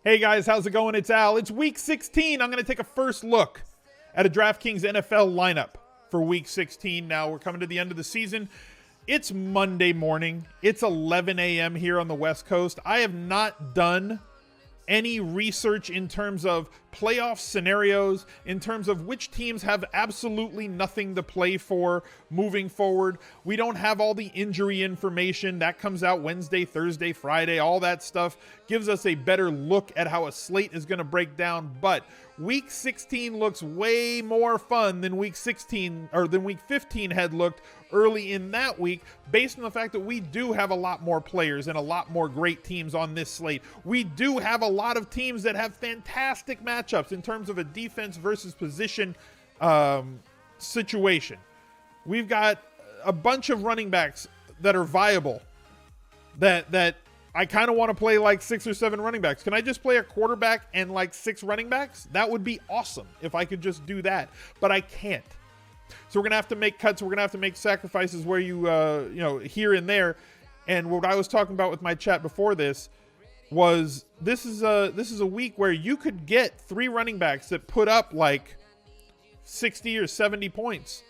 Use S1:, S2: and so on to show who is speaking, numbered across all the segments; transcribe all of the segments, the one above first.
S1: Hey guys, how's it going? It's Al. It's week 16. I'm going to take a first look at a DraftKings NFL lineup for week 16. Now we're coming to the end of the season. It's Monday morning. It's 11 a.m. here on the West Coast. I have not done any research in terms of playoff scenarios, in terms of which teams have absolutely nothing to play for moving forward. We don't have all the injury information. That comes out Wednesday, Thursday, Friday. All that stuff gives us a better look at how a slate is going to break down. But week 16 looks way more fun than week 16 or than week 15 had looked early in that week, based on the fact that we do have a lot more players and a lot more great teams on this slate. We do have a lot of teams that have fantastic matchups in terms of a defense versus position situation. We've got a bunch of running backs that are viable that I kind of want to play like 6 or 7 running backs. Can I just play a quarterback and like 6 running backs? That would be awesome if I could just do that, but I can't. So we're going to have to make cuts. We're going to have to make sacrifices where here and there. And what I was talking about with my chat before this was this is a week where you could get 3 running backs that put up like 60 or 70 points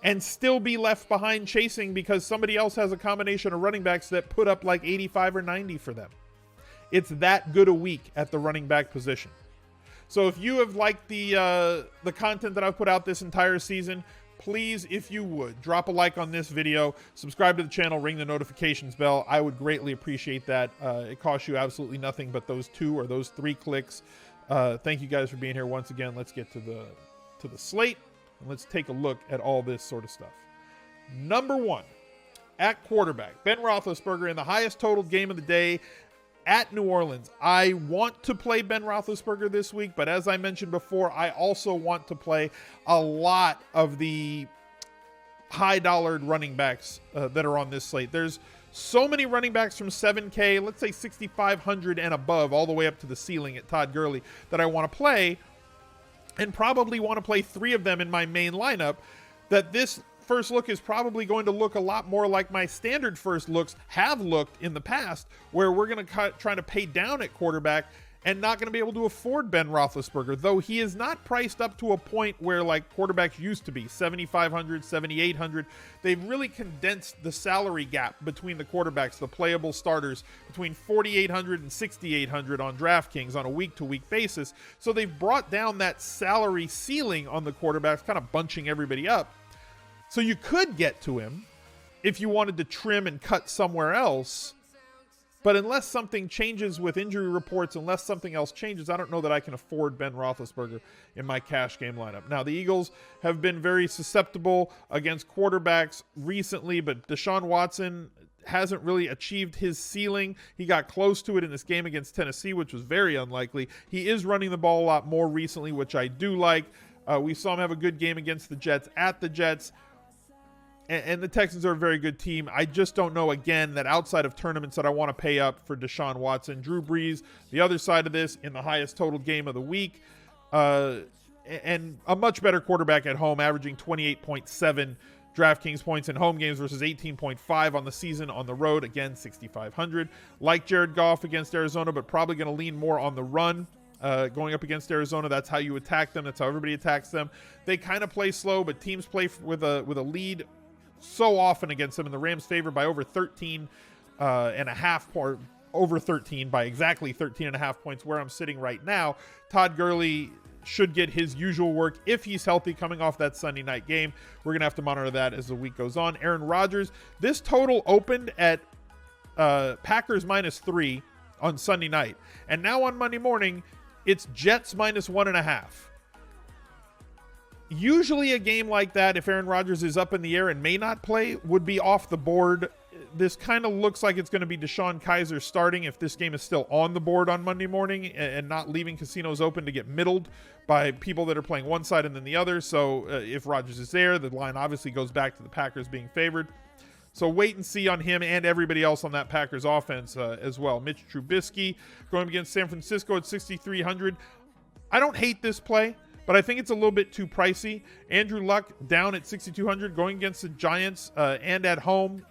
S1: and still be left behind chasing because somebody else has a combination of running backs that put up like 85 or 90 for them. It's that good a week at the running back position. So if you have liked the content that I've put out this entire season, please, if you would, drop a like on this video, subscribe to the channel, ring the notifications bell. I would greatly appreciate that. It costs you absolutely nothing but those 2 or those 3 clicks. Thank you guys for being here once again. Let's get to the slate, and let's take a look at all this sort of stuff. Number 1, at quarterback, Ben Roethlisberger in the highest total game of the day at New Orleans. I want to play Ben Roethlisberger this week, but as I mentioned before, I also want to play a lot of the high-dollared running backs that are on this slate. There's so many running backs from 7K, let's say 6,500 and above, all the way up to the ceiling at Todd Gurley that I want to play, and probably want to play 3 of them in my main lineup, that this first look is probably going to look a lot more like my standard first looks have looked in the past, where we're going to try to pay down at quarterback and not going to be able to afford Ben Roethlisberger, though he is not priced up to a point where like quarterbacks used to be, 7,500, 7,800. They've really condensed the salary gap between the quarterbacks, the playable starters, between 4,800 and 6,800 on DraftKings on a week-to-week basis. So they've brought down that salary ceiling on the quarterbacks, kind of bunching everybody up. So you could get to him if you wanted to trim and cut somewhere else. But unless something changes with injury reports, unless something else changes, I don't know that I can afford Ben Roethlisberger in my cash game lineup. Now, the Eagles have been very susceptible against quarterbacks recently, but Deshaun Watson hasn't really achieved his ceiling. He got close to it in this game against Tennessee, which was very unlikely. He is running the ball a lot more recently, which I do like. We saw him have a good game against the Jets at the Jets. And the Texans are a very good team. I just don't know, again, that outside of tournaments that I want to pay up for Deshaun Watson. Drew Brees, the other side of this, in the highest total game of the week. And a much better quarterback at home, averaging 28.7 DraftKings points in home games versus 18.5 on the season on the road. Again, 6,500. Like Jared Goff against Arizona, but probably going to lean more on the run. Going up against Arizona, that's how you attack them. That's how everybody attacks them. They kind of play slow, but teams play with a lead so often against them, and the Rams favored by over 13 and a half, or over 13 by exactly 13 and a half points where I'm sitting right now. Todd Gurley should get his usual work if he's healthy coming off that Sunday night game. We're going to have to monitor that as the week goes on. Aaron Rodgers, this total opened at Packers -3 on Sunday night, and now on Monday morning it's Jets -1.5. Usually a game like that, if Aaron Rodgers is up in the air and may not play, would be off the board. This kind of looks like it's going to be DeShone Kizer starting if this game is still on the board on Monday morning and not leaving casinos open to get middled by people that are playing one side and then the other. So if Rodgers is there, the line obviously goes back to the Packers being favored. So wait and see on him and everybody else on that Packers offense as well. Mitch Trubisky going against San Francisco at 6,300. I don't hate this play, but I think it's a little bit too pricey. Andrew Luck down at 6,200 going against the Giants and at home.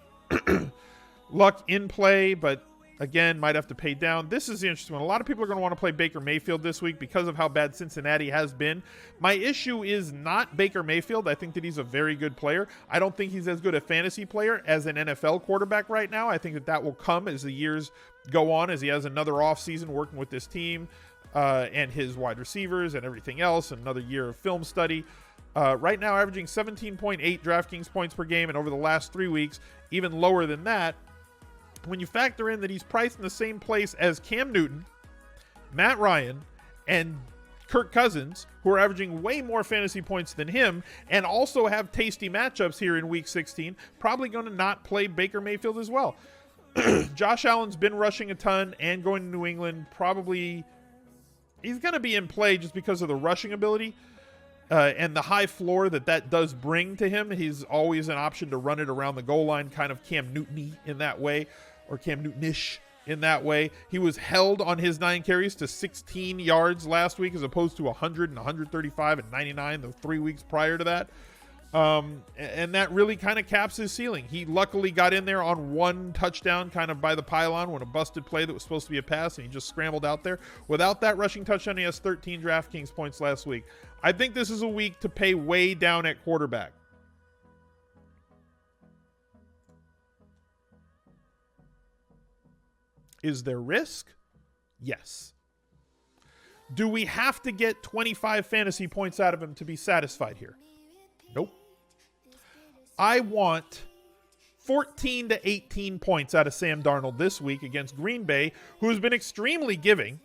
S1: Luck in play, but Again, might have to pay down. This is the interesting one. A lot of people are going to want to play Baker Mayfield this week because of how bad Cincinnati has been. My issue is not Baker Mayfield. I think that he's a very good player. I don't think he's as good a fantasy player as an NFL quarterback right now. I think that that will come as the years go on, as he has another offseason working with this team and his wide receivers and everything else, another year of film study. Right now, averaging 17.8 DraftKings points per game, and over the last 3 weeks, even lower than that. When you factor in that he's priced in the same place as Cam Newton, Matt Ryan, and Kirk Cousins, who are averaging way more fantasy points than him, and also have tasty matchups here in Week 16, probably going to not play Baker Mayfield as well. Josh Allen's been rushing a ton and going to New England. Probably he's going to be in play just because of the rushing ability and the high floor that does bring to him. He's always an option to run it around the goal line, kind of Cam Newton-y in that way, or Cam Newton-ish in that way. He was held on his 9 carries to 16 yards last week as opposed to 100 and 135 and 99 the 3 weeks prior to that. And that really kind of caps his ceiling. He luckily got in there on 1 touchdown kind of by the pylon when a busted play that was supposed to be a pass, and he just scrambled out there. Without that rushing touchdown, he has 13 DraftKings points last week. I think this is a week to pay way down at quarterback. Is there risk? Yes. Do we have to get 25 fantasy points out of him to be satisfied here? Nope. I want 14 to 18 points out of Sam Darnold this week against Green Bay, who has been extremely giving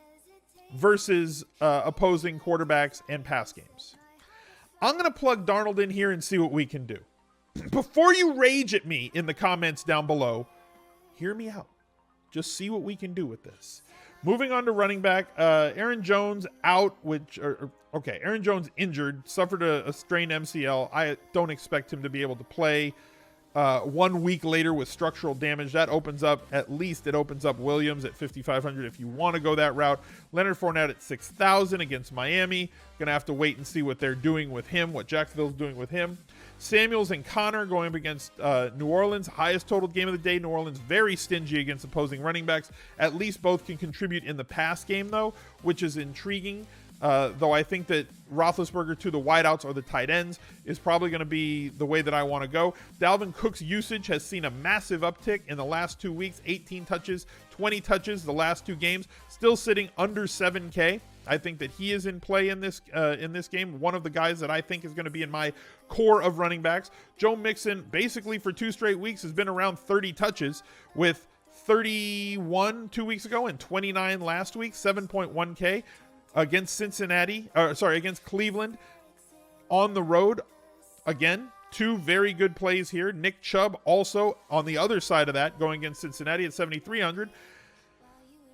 S1: versus opposing quarterbacks and pass games. I'm going to plug Darnold in here and see what we can do. Before you rage at me in the comments down below, hear me out. Just see what we can do with this. Moving on to running back, Aaron Jones out, Aaron Jones injured, suffered a strained MCL. I don't expect him to be able to play 1 week later with structural damage. That opens up, at least it opens up Williams at 5,500 if you want to go that route. Leonard Fournette at 6,000 against Miami. Going to have to wait and see what they're doing with him, what Jacksonville's doing with him. Samuels and Connor going up against New Orleans. Highest total game of the day. New Orleans very stingy against opposing running backs. At least both can contribute in the pass game, though, which is intriguing. Though I think that Roethlisberger to the wideouts or the tight ends is probably going to be the way that I want to go. Dalvin Cook's usage has seen a massive uptick in the last 2 weeks. 18 touches, 20 touches the last 2 games. Still sitting under 7K. I think that he is in play in this game. One of the guys that I think is going to be in my core of running backs. Joe Mixon, basically for 2 straight weeks, has been around 30 touches with 31 2 weeks ago and 29 last week, 7.1K against against Cleveland on the road. Again, 2 very good plays here. Nick Chubb also on the other side of that, going against Cincinnati at 7,300.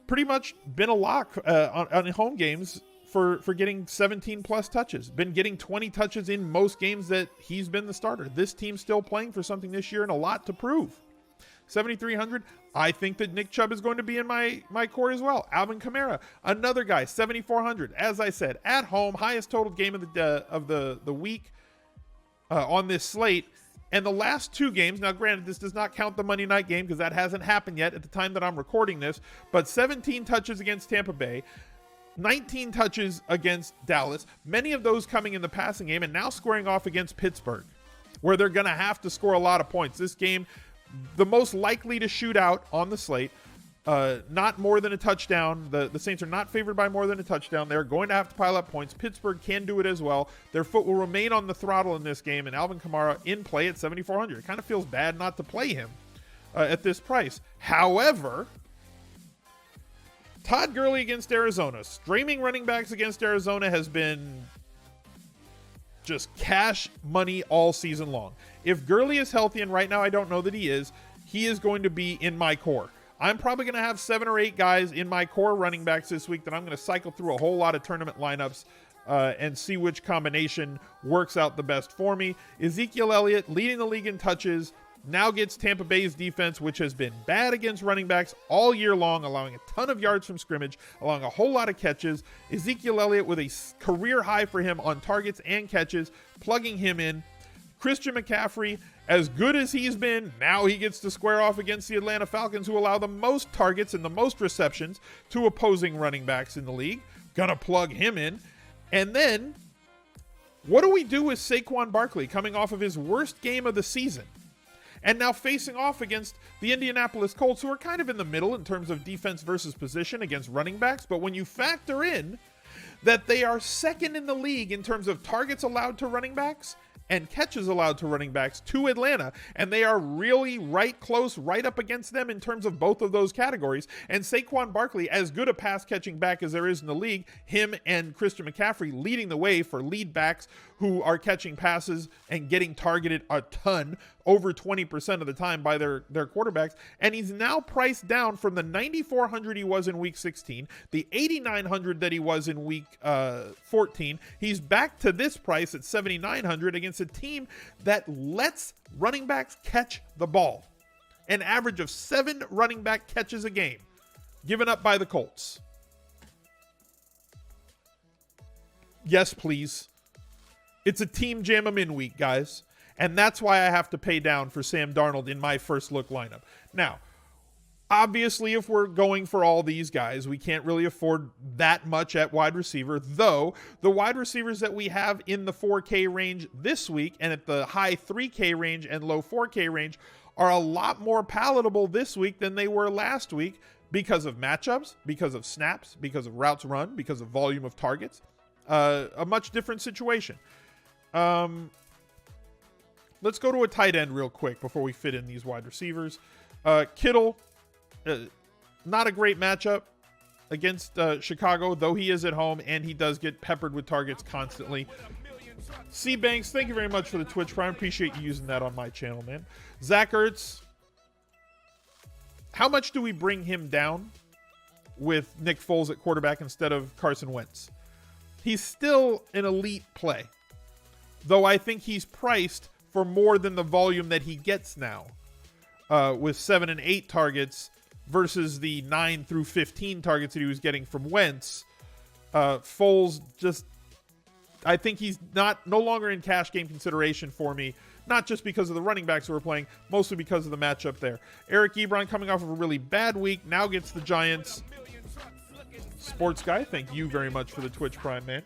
S1: Pretty much been a lock on home games for getting 17 plus touches. Been getting 20 touches in most games that he's been the starter. This team's still playing for something this year and a lot to prove. 7,300. I think that Nick Chubb is going to be in my core as well. Alvin Kamara, another guy, 7,400. As I said, at home, highest total game of the week on this slate. And the last 2 games, now granted, this does not count the Monday night game because that hasn't happened yet at the time that I'm recording this, but 17 touches against Tampa Bay, 19 touches against Dallas, many of those coming in the passing game, and now squaring off against Pittsburgh, where they're going to have to score a lot of points. This game, the most likely to shoot out on the slate, not more than a touchdown. The Saints are not favored by more than a touchdown. They're going to have to pile up points. Pittsburgh can do it as well. Their foot will remain on the throttle in this game, and Alvin Kamara in play at 7,400. It kind of feels bad not to play him at this price. However, Todd Gurley against Arizona. Streaming running backs against Arizona has been just cash money all season long. If Gurley is healthy, and right now I don't know that he is going to be in my core. I'm probably going to have 7 or 8 guys in my core running backs this week that I'm going to cycle through a whole lot of tournament lineups and see which combination works out the best for me. Ezekiel Elliott, leading the league in touches, now gets Tampa Bay's defense, which has been bad against running backs all year long, allowing a ton of yards from scrimmage, allowing a whole lot of catches. Ezekiel Elliott with a career high for him on targets and catches, plugging him in. Christian McCaffrey, as good as he's been, now he gets to square off against the Atlanta Falcons, who allow the most targets and the most receptions to opposing running backs in the league. Gonna plug him in. And then, what do we do with Saquon Barkley coming off of his worst game of the season? And now facing off against the Indianapolis Colts, who are kind of in the middle in terms of defense versus position against running backs. But when you factor in that they are second in the league in terms of targets allowed to running backs and catches allowed to running backs to Atlanta, and they are really right close, right up against them in terms of both of those categories. And Saquon Barkley, as good a pass catching back as there is in the league, him and Christian McCaffrey leading the way for lead backs who are catching passes and getting targeted a ton, over 20% of the time by their quarterbacks. And he's now priced down from the 9,400 he was in week 16, the 8,900 that he was in week 14. He's back to this price at 7,900 against a team that lets running backs catch the ball. An average of 7 running back catches a game given up by the Colts. Yes, please. It's a team jam 'em in week, guys. And that's why I have to pay down for Sam Darnold in my first look lineup. Now, obviously, if we're going for all these guys, we can't really afford that much at wide receiver, though the wide receivers that we have in the 4K range this week and at the high 3K range and low 4K range are a lot more palatable this week than they were last week because of matchups, because of snaps, because of routes run, because of volume of targets. A much different situation. Let's go to a tight end real quick before we fit in these wide receivers. Kittle, not a great matchup against Chicago, though he is at home and he does get peppered with targets constantly. C. Banks, thank you very much for the Twitch Prime. Appreciate you using that on my channel, man. Zach Ertz, how much do we bring him down with Nick Foles at quarterback instead of Carson Wentz? He's still an elite play, though I think he's priced for more than the volume that he gets now, with 7 and 8 targets versus the 9 through 15 targets that he was getting from Wentz. Foles just, I think he's no longer in cash game consideration for me, not just because of the running backs who are playing, mostly because of the matchup there. Eric Ebron, coming off of a really bad week, now gets the Giants. Sports Guy, thank you very much for the Twitch Prime, man.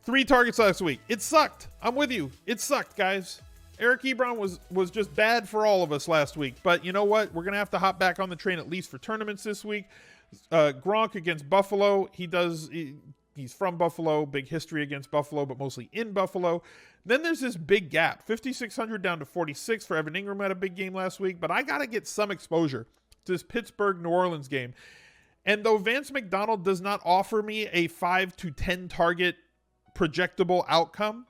S1: 3 targets last week. It sucked. I'm with you. It sucked, guys. Eric Ebron was just bad for all of us last week. But you know what? We're going to have to hop back on the train at least for tournaments this week. Gronk against Buffalo. He's from Buffalo. Big history against Buffalo, but mostly in Buffalo. Then there's this big gap. 5,600 down to 46 for Evan Ingram. Had a big game last week. But I got to get some exposure to this Pittsburgh-New Orleans game. And though Vance McDonald does not offer me a 5 to 10 target projectable outcome,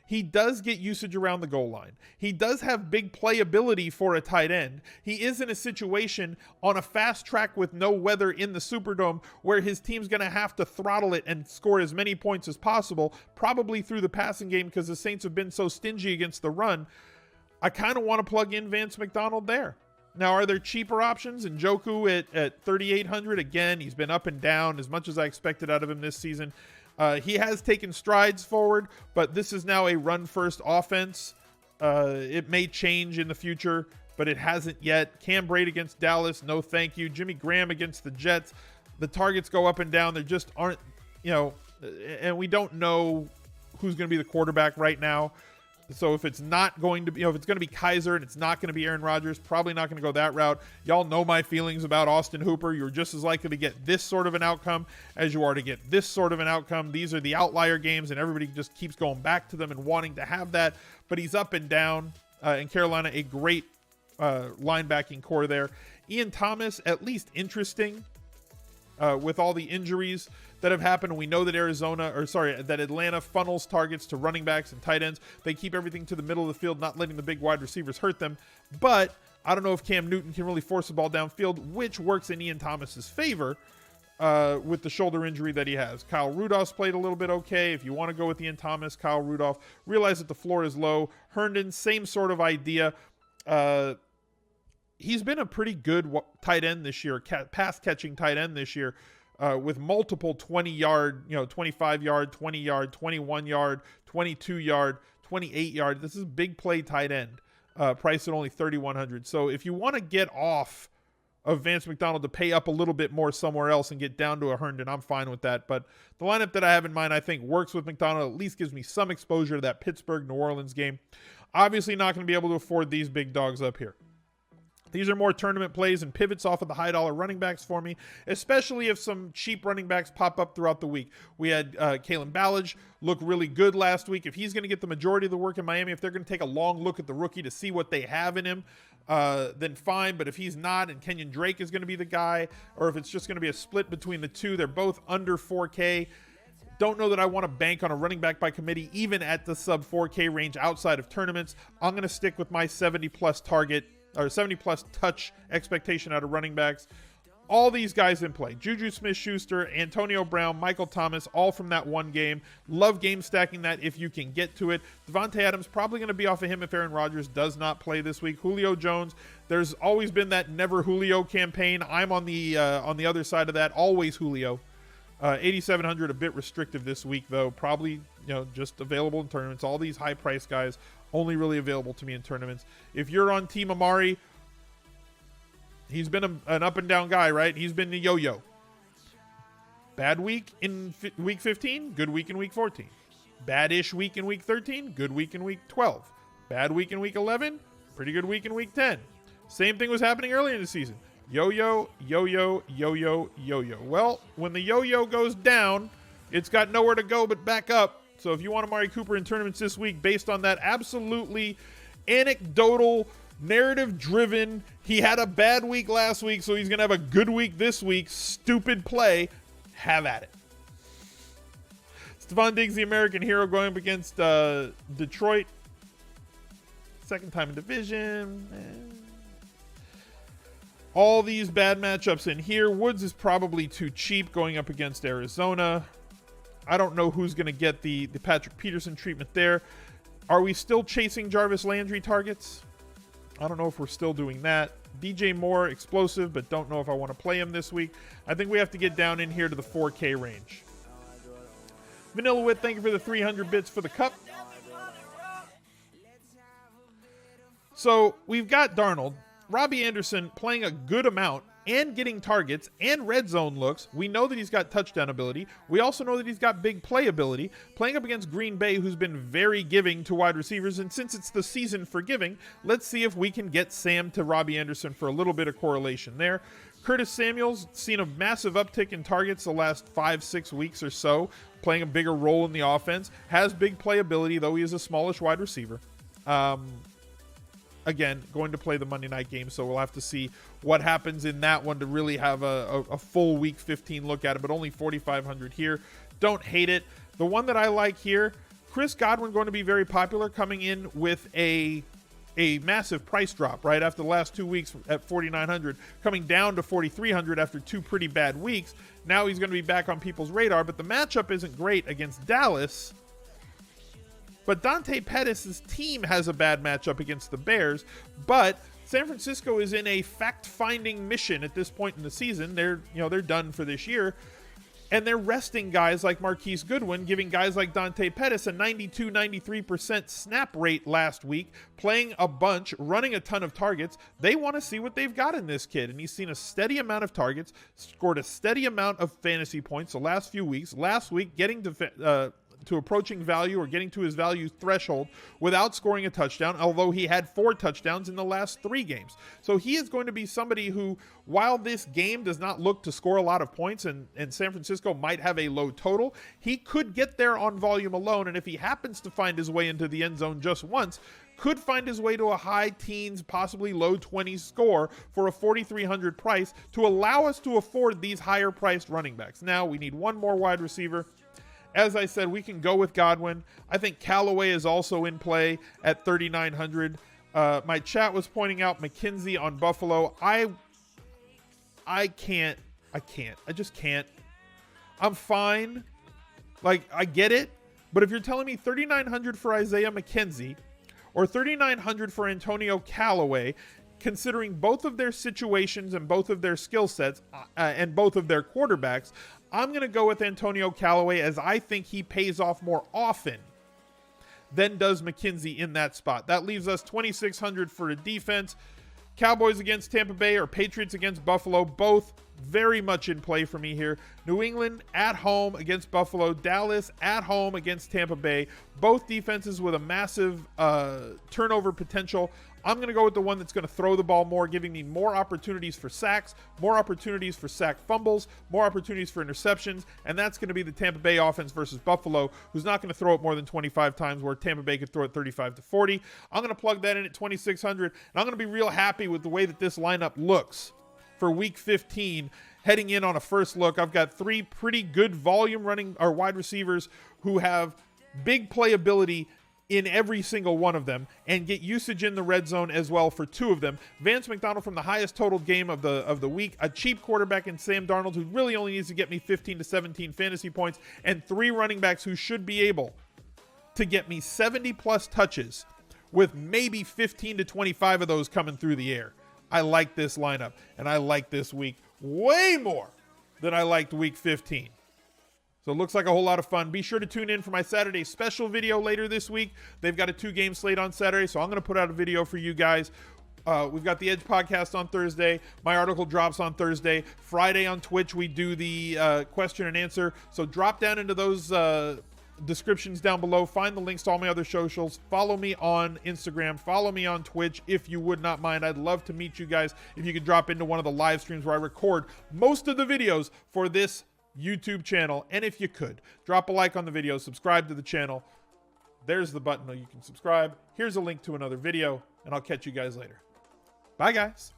S1: he does get usage around the goal line. He does have big playability for a tight end. He is in a situation on a fast track with no weather in the Superdome where his team's going to have to throttle it and score as many points as possible, probably through the passing game because the Saints have been so stingy against the run. I kind of want to plug in Vance McDonald there. Now, are there cheaper options? Njoku at 3,800. Again, he's been up and down as much as I expected out of him this season. He has taken strides forward, but this is now a run-first offense. It may change in the future, but it hasn't yet. Cam Brate against Dallas, no thank you. Jimmy Graham against the Jets. The targets go up and down. There just aren't, and we don't know who's going to be the quarterback right now. So if it's not going to be, if it's going to be Kaiser and it's not going to be Aaron Rodgers, probably not going to go that route. Y'all know my feelings about Austin Hooper. You're just as likely to get this sort of an outcome as you are to get this sort of an outcome. These are the outlier games, and everybody just keeps going back to them and wanting to have that. But he's up and down. In Carolina, a great linebacking core there. Ian Thomas, at least interesting with all the injuries that have happened. We know that that Atlanta funnels targets to running backs and tight ends. They keep everything to the middle of the field, not letting the big wide receivers hurt them. But I don't know if Cam Newton can really force the ball downfield, which works in Ian Thomas's favor with the shoulder injury that he has. Kyle Rudolph's played a little bit okay. If you want to go with Ian Thomas, Kyle Rudolph, realize that the floor is low. Herndon, same sort of idea. He's been a pretty good tight end this year, pass-catching tight end this year. With multiple 20-yard, 25-yard, 20-yard, 21-yard, 22-yard, 28 yards. This is big play tight end, priced at only 3,100. So if you want to get off of Vance McDonald to pay up a little bit more somewhere else and get down to a Herndon, I'm fine with that. But the lineup that I have in mind, I think works with McDonald, at least gives me some exposure to that Pittsburgh-New Orleans game. Obviously not going to be able to afford these big dogs up here. These are more tournament plays and pivots off of the high dollar running backs for me, especially if some cheap running backs pop up throughout the week. We had Kalen Ballage look really good last week. If he's going to get the majority of the work in Miami, if they're going to take a long look at the rookie to see what they have in him, then fine. But if he's not and Kenyon Drake is going to be the guy, or if it's just going to be a split between the two, they're both under 4K. Don't know that I want to bank on a running back by committee, even at the sub 4K range outside of tournaments. I'm going to stick with my 70-plus target, or 70-plus touch expectation out of running backs. All these guys in play. Juju Smith-Schuster, Antonio Brown, Michael Thomas, all from that one game. Love game stacking that if you can get to it. Devontae Adams, probably going to be off of him if Aaron Rodgers does not play this week. Julio Jones, there's always been that never Julio campaign. I'm on the other side of that. Always Julio. 8,700, a bit restrictive this week, though. Probably, just available in tournaments. All these high-price guys only really available to me in tournaments. If you're on Team Amari, he's been an up-and-down guy, right? He's been the yo-yo. Bad week in week 15, good week in week 14. Bad-ish week in week 13, good week in week 12. Bad week in week 11, pretty good week in week 10. Same thing was happening earlier in the season. Yo-yo, yo-yo, yo-yo, yo-yo. Well, when the yo-yo goes down, it's got nowhere to go but back up. So if you want Amari Cooper in tournaments this week based on that absolutely anecdotal, narrative-driven, he had a bad week last week, so he's going to have a good week this week, stupid play, have at it. Stephon Diggs, the American hero, going up against Detroit. Second time in division. All these bad matchups in here. Woods is probably too cheap going up against Arizona. I don't know who's going to get the Patrick Peterson treatment there. Are we still chasing Jarvis Landry targets? I don't know if we're still doing that. DJ Moore, explosive, but don't know if I want to play him this week. I think we have to get down in here to the 4K range. Vanilla Wit, thank you for the 300 bits for the cup. So we've got Darnold. Robbie Anderson playing a good amount and getting targets and red zone looks. We know that he's got touchdown ability. We also know that he's got big play ability. Playing up against Green Bay, who's been very giving to wide receivers. And since it's the season for giving, let's see if we can get Sam to Robbie Anderson for a little bit of correlation there. Curtis Samuel's seen a massive uptick in targets the last 5-6 weeks or so, playing a bigger role in the offense. Has big play ability, though he is a smallish wide receiver. Again, going to play the Monday night game, so we'll have to see what happens in that one to really have a full week 15 look at it, but only 4,500 here. Don't hate it. The one that I like here, Chris Godwin going to be very popular, coming in with a massive price drop, right? After the last 2 weeks at 4,900, coming down to 4,300 after 2 pretty bad weeks. Now he's going to be back on people's radar, but the matchup isn't great against Dallas. But Dante Pettis' team has a bad matchup against the Bears, but San Francisco is in a fact-finding mission at this point in the season. They're done for this year, and they're resting guys like Marquise Goodwin, giving guys like Dante Pettis a 92-93% snap rate last week, playing a bunch, running a ton of targets. They want to see what they've got in this kid, and he's seen a steady amount of targets, scored a steady amount of fantasy points the last few weeks. Last week, getting to approaching value or getting to his value threshold without scoring a touchdown, although he had 4 touchdowns in the last 3 games. So he is going to be somebody who, while this game does not look to score a lot of points and San Francisco might have a low total, he could get there on volume alone, and if he happens to find his way into the end zone just once, could find his way to a high teens, possibly low 20s score for a 4,300 price to allow us to afford these higher priced running backs. Now we need one more wide receiver. As I said, we can go with Godwin. I think Callaway is also in play at 3,900. My chat was pointing out McKenzie on Buffalo. I just can't. I'm fine. Like, I get it. But if you're telling me 3,900 for Isaiah McKenzie or 3,900 for Antonio Callaway, considering both of their situations and both of their skill sets and both of their quarterbacks, I'm going to go with Antonio Callaway as I think he pays off more often than does McKenzie in that spot. That leaves us 2,600 for a defense. Cowboys against Tampa Bay or Patriots against Buffalo, both very much in play for me here. New England at home against Buffalo. Dallas at home against Tampa Bay. Both defenses with a massive turnover potential. I'm going to go with the one that's going to throw the ball more, giving me more opportunities for sacks, more opportunities for sack fumbles, more opportunities for interceptions, and that's going to be the Tampa Bay offense versus Buffalo, who's not going to throw it more than 25 times, where Tampa Bay could throw it 35 to 40. I'm going to plug that in at 2,600, and I'm going to be real happy with the way that this lineup looks for Week 15. Heading in on a first look, I've got 3 pretty good volume running or wide receivers who have big playability in every single one of them and get usage in the red zone as well for 2 of them. Vance McDonald from the highest total game of the week, a cheap quarterback in Sam Darnold who really only needs to get me 15 to 17 fantasy points, and 3 running backs who should be able to get me 70 plus touches with maybe 15 to 25 of those coming through the air. I like this lineup, and I like this week way more than I liked Week 15. So it looks like a whole lot of fun. Be sure to tune in for my Saturday special video later this week. They've got a 2-game slate on Saturday, so I'm going to put out a video for you guys. We've got the Edge podcast on Thursday. My article drops on Thursday. Friday on Twitch, we do the question and answer. So drop down into those descriptions down below. Find the links to all my other socials. Follow me on Instagram. Follow me on Twitch if you would not mind. I'd love to meet you guys if you could drop into one of the live streams where I record most of the videos for this YouTube channel. And if you could, drop a like on the video, subscribe to the channel. There's the button where you can subscribe. Here's a link to another video, and I'll catch you guys later. Bye, guys.